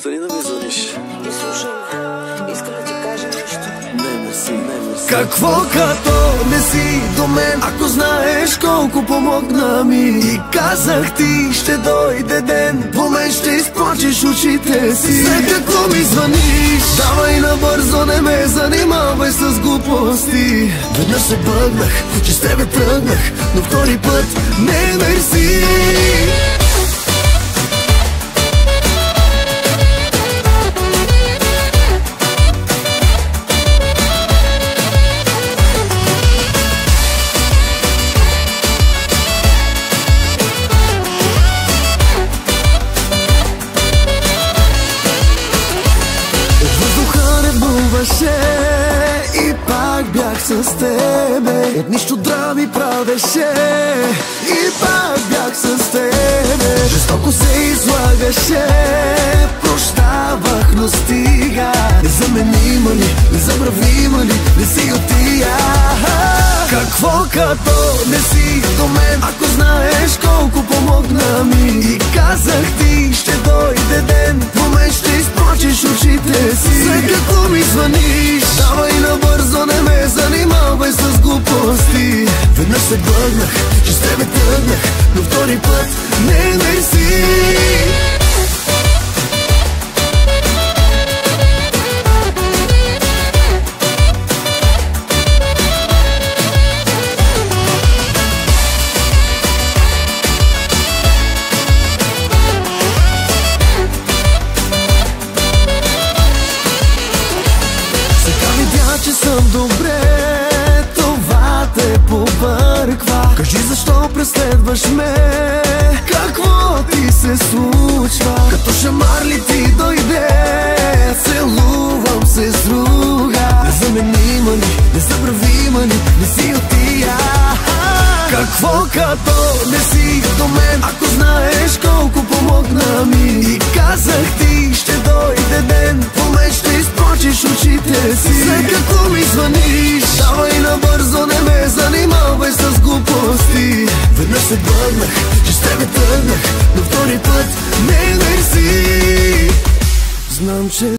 Престани да ми звъниш. И слушай, искам да ти кажа нещо. Не, мерси, не, мерси. Какво като не си до мен, ако знаеш колко помогна ми. И казах ти, ще дойде ден, по мен ще изплачеш очите си. След като ми звъниш, давай набързо, не ме занимавай с глупости. Веднъж се бъгнах, че с тебе тръгнах, но втори път не, мерси. И пак бях с тебе, от нищо драми правеше. И пак бях с тебе, жестоко се излагаше. Прощавах, но стига. Незаменима ли, незабравима ли, не си от тия. Какво като не си до мен, ако знаеш колко помогна ми. И казах ти, ще дойде ден, по мен ще изплачеш очите си. След като ми звъниш, давай набързо, не ме занимавай с глупости. Веднъж се бъгнах, че с тебе тръгнах, но втори път не, мерси. Че съм добре, това те побърква. Кажи защо преследваш ме, какво ти се случва? Като шамар ли ти дойде, целувам се с друга. Незаменима ли, незабравима ли, не си от тия. Какво като не си до мен, ако знаеш колко помогна ми. И казах ти, ще дойде ден, по мен ще изплачеш очите си. След като ми звъниш, давай набързо, не ме занимавай с глупости. Веднъж се бъгнах, че с тебе тръгнах, но втори път не, мерси. Знам, че